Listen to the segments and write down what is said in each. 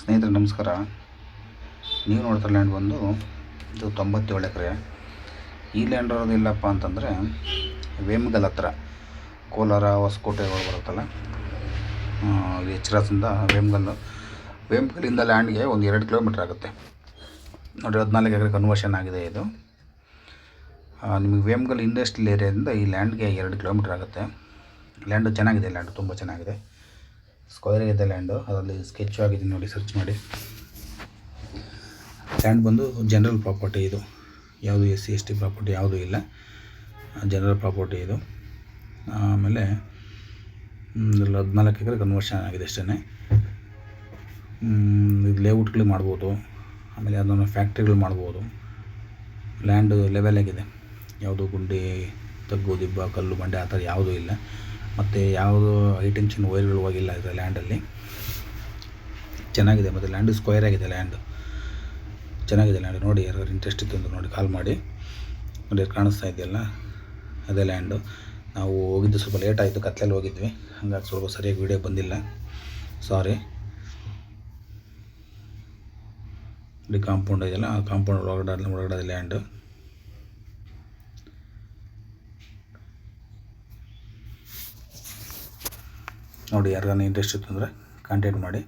ಸ್ನೇಹಿತರೆ ನಮಸ್ಕಾರ. ನೀವು ನೋಡ್ತಾ ಲ್ಯಾಂಡ್ ಬಂದು ಇದು 97 ಎಕರೆ. ಈ ಲ್ಯಾಂಡ್ ಇರೋದಿಲ್ಲಪ್ಪ ಅಂತಂದರೆ ವೇಮಗಲ್ ಹತ್ರ, ಕೋಲಾರ ಹೊಸಕೋಟೆ ಬರುತ್ತಲ್ಲ, ಇದು ಎಚ್ರಾಸಿಂದ ವೇಮಗಲ್ಲಿಂದ ಲ್ಯಾಂಡ್ಗೆ ಒಂದು 2 ಕಿಲೋಮೀಟ್ರ್ ಆಗುತ್ತೆ ನೋಡಿ. 14 ಎಕರೆ ಕನ್ವರ್ಷನ್ ಆಗಿದೆ ಇದು. ನಿಮಗೆ ವೇಮಗಲ್ ಇಂಡಸ್ಟ್ರಿಯಲ್ ಏರಿಯಾದಿಂದ ಈ ಲ್ಯಾಂಡ್ಗೆ 2 ಕಿಲೋಮೀಟ್ರ್ ಆಗುತ್ತೆ. ಲ್ಯಾಂಡು ಚೆನ್ನಾಗಿದೆ, ಲ್ಯಾಂಡು ತುಂಬ ಚೆನ್ನಾಗಿದೆ, ಸ್ಕ್ವೇರ್ ಇದೆ ಲ್ಯಾಂಡು. ಅದರಲ್ಲಿ ಸ್ಕೆಚ್ ಆಗಿದೆ ನೋಡಿ, ಸರ್ಚ್ ಮಾಡಿ. ಲ್ಯಾಂಡ್ ಬಂದು ಜನರಲ್ ಪ್ರಾಪರ್ಟಿ, ಇದು ಯಾವುದು SC ST ಪ್ರಾಪರ್ಟಿ ಯಾವುದೂ ಇಲ್ಲ, ಜನರಲ್ ಪ್ರಾಪರ್ಟಿ ಇದು. ಆಮೇಲೆ 14 ಎಕರೆ ಕನ್ವರ್ಷನ್ ಆಗಿದೆ ಅಷ್ಟೇ. ಇದು ಲೇಔಟ್ಗಳು ಮಾಡ್ಬೋದು, ಆಮೇಲೆ ಅದನ್ನು ಫ್ಯಾಕ್ಟ್ರಿಗಳು ಮಾಡ್ಬೋದು. ಲ್ಯಾಂಡು ಲೆವೆಲ್ ಆಗಿದೆ, ಯಾವುದು ಗುಂಡಿ ತಗ್ಗು ದಿಬ್ಬ ಕಲ್ಲು ಬಂಡೆ ಆ ಥರ ಯಾವುದೂ ಇಲ್ಲ. ಮತ್ತು ಯಾವುದು ಹೈ ಟೆನ್ಷನ್ ವೈರ್ಗಳು ಹೋಗಿಲ್ಲ ಇದೆ ಲ್ಯಾಂಡಲ್ಲಿ. ಚೆನ್ನಾಗಿದೆ, ಮತ್ತು ಲ್ಯಾಂಡು ಸ್ಕ್ವೇರ್ ಆಗಿದೆ, ಲ್ಯಾಂಡು ಚೆನ್ನಾಗಿದೆ ಲ್ಯಾಂಡು. ನೋಡಿ, ಯಾರು ಇಂಟ್ರೆಸ್ಟ್ ಇತ್ತು ಅಂದ್ರೆ ನೋಡಿ, ಕಾಲ್ ಮಾಡಿ. ನೋಡಿ ಕಾಣಿಸ್ತಾ ಇದೆಯಲ್ಲ, ಅದೇ ಲ್ಯಾಂಡು. ನಾವು ಹೋಗಿದ್ದು ಸ್ವಲ್ಪ ಲೇಟ್ ಆಯಿತು, ಕತ್ಲಲ್ಲಿ ಹೋಗಿದ್ವಿ, ಹಂಗಾಗಿ ಸ್ವಲ್ಪ ಸರಿಯಾಗಿ ವೀಡಿಯೋ ಬಂದಿಲ್ಲ, ಸಾರಿ. ನೋಡಿ ಕಾಂಪೌಂಡ್ ಇದೆಯಲ್ಲ, ಆ ಕಾಂಪೌಂಡ್ ಒಳಗಡೆ ಲ್ಯಾಂಡು. ನೋಡಿ, ಯಾರಿಗಾನ ಇಂಟ್ರೆಸ್ಟ್ ಇತ್ತು ಅಂದರೆ ಕಾಂಟ್ಯಾಕ್ಟ್ ಮಾಡಿ.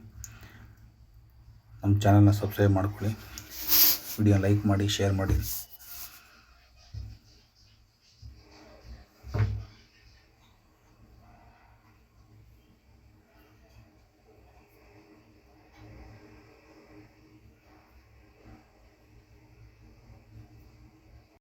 ನಮ್ಮ ಚಾನಲ್ನ ಸಬ್ಸ್ಕ್ರೈಬ್ ಮಾಡ್ಕೊಳ್ಳಿ, ವಿಡಿಯೋ ಲೈಕ್ ಮಾಡಿ, ಶೇರ್ ಮಾಡಿ.